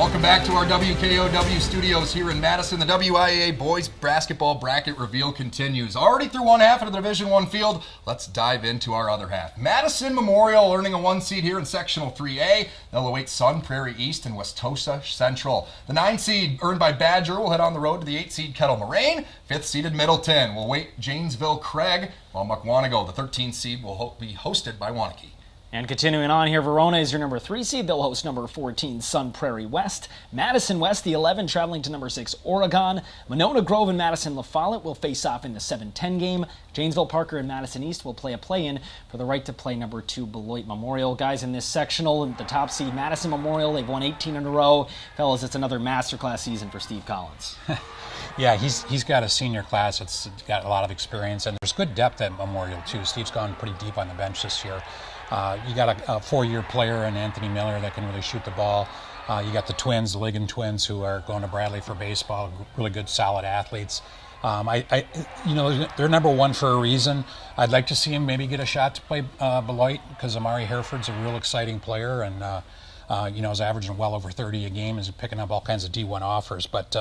Welcome back to our WKOW studios here in Madison. The WIAA boys basketball bracket reveal continues. Already through one half of the Division I field, let's dive into our other half. Madison Memorial earning a 1 seed here in Sectional 3A. They'll await Sun Prairie East and Westosha Central. The 9 seed earned by Badger will head on the road to the 8 seed Kettle Moraine. 5th seeded Middleton will await Janesville Craig, while Mukwonago, the 13 seed, will be hosted by Waunakee. And continuing on here, Verona is your number 3 seed. They'll host number 14 Sun Prairie West. Madison West, the 11, traveling to number 6 Oregon. Monona Grove and Madison La Follette will face off in the 7-10 game. Janesville Parker and Madison East will play a play-in for the right to play number 2 Beloit Memorial. Guys, in this sectional, the top seed Madison Memorial, they've won 18 in a row. Fellas, it's another masterclass season for Steve Collins. Yeah, he's got a senior class that's got a lot of experience, and there's good depth at Memorial, too. Steve's gone pretty deep on the bench this year. You got a 4-year player in Anthony Miller that can really shoot the ball. You got the twins, the Ligon twins, who are going to Bradley for baseball, really good, solid athletes. They're number 1 for a reason. I'd like to see him maybe get a shot to play Beloit, because Amari Hereford's a real exciting player, and is averaging well over 30 a game, is picking up all kinds of D1 offers. But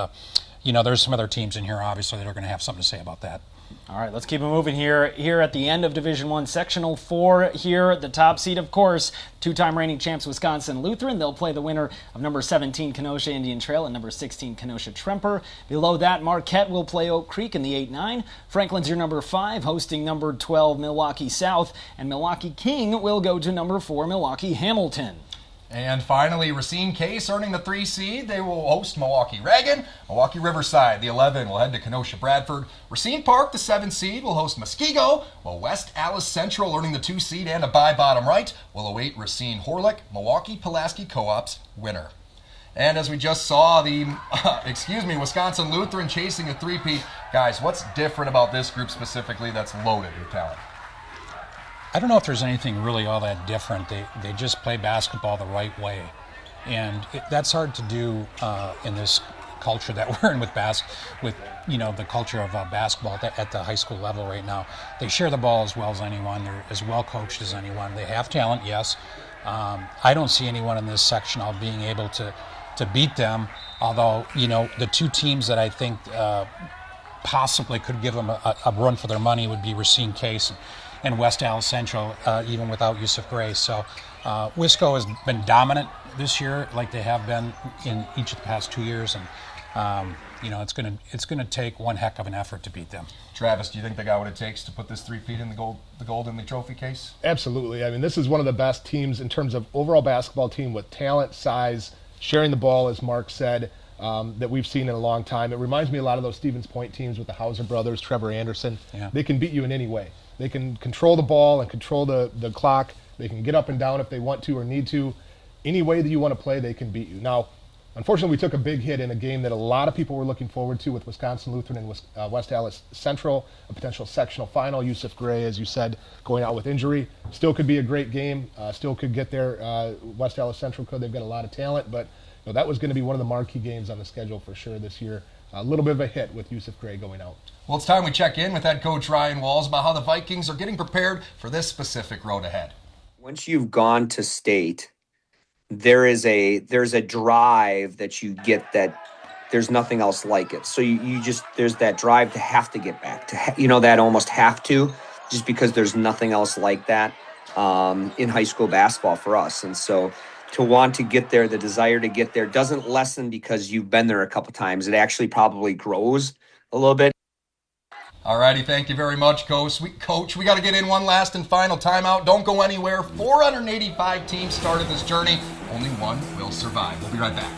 there's some other teams in here, obviously, that are going to have something to say about that. All right, let's keep it moving here. Here at the end of Division I, Sectional 4 here. The top seed, of course, 2-time reigning champs Wisconsin Lutheran. They'll play the winner of number 17 Kenosha Indian Trail and number 16 Kenosha Tremper. Below that, Marquette will play Oak Creek in the 8-9. Franklin's your number 5, hosting number 12 Milwaukee South. And Milwaukee King will go to number 4 Milwaukee Hamilton. And finally, Racine Case earning the 3 seed. They will host Milwaukee Reagan. Milwaukee Riverside, the 11, will head to Kenosha Bradford. Racine Park, the 7 seed, will host Muskego, while West Allis Central, earning the 2 seed and a bye bottom right, will await Racine Horlick, Milwaukee Pulaski Co-op's winner. And as we just saw, the Wisconsin Lutheran chasing a 3-peat. Guys, what's different about this group specifically that's loaded with talent? I don't know if there's anything really all that different. They just play basketball the right way, and that's hard to do in this culture that we're in with the culture of basketball at the high school level right now. They share the ball as well as anyone. They're as well coached as anyone. They have talent, yes. I don't see anyone in this sectional being able to beat them. Although the 2 teams that I think possibly could give them a run for their money would be Racine Case and West Allis Central, even without Yusuf Gray. So Wisco has been dominant this year, like they have been in each of the past 2 years, and it's gonna take one heck of an effort to beat them. Travis, do you think they got what it takes to put this 3-peat in the gold in the trophy case? Absolutely. I mean, this is one of the best teams in terms of overall basketball team with talent, size, sharing the ball, as Mark said, that we've seen in a long time. It reminds me a lot of those Stevens Point teams with the Hauser brothers, Trevor Anderson. Yeah. They can beat you in any way. They can control the ball and control the clock. They can get up and down if they want to or need to. Any way that you want to play, they can beat you. Now, unfortunately, we took a big hit in a game that a lot of people were looking forward to with Wisconsin Lutheran and West Allis Central, a potential sectional final. Yusuf Gray, as you said, going out with injury. Still could be a great game. Still could get there. West Allis Central could. They've got a lot of talent, but that was going to be one of the marquee games on the schedule for sure this year. A little bit of a hit with Yusuf Gray going out. Well, it's time we check in with head coach Ryan Walls about how the Vikings are getting prepared for this specific road ahead. Once you've gone to state, there's a drive that you get that there's nothing else like it. So there's that drive to have to get back to, that almost have to, just because there's nothing else like that in high school basketball for us. And so to want to get there, the desire to get there doesn't lessen because you've been there a couple times. It actually probably grows a little bit. All righty, thank you very much, Coach. We got to get in one last and final timeout. Don't go anywhere. 485 teams started this journey. Only one will survive. We'll be right back.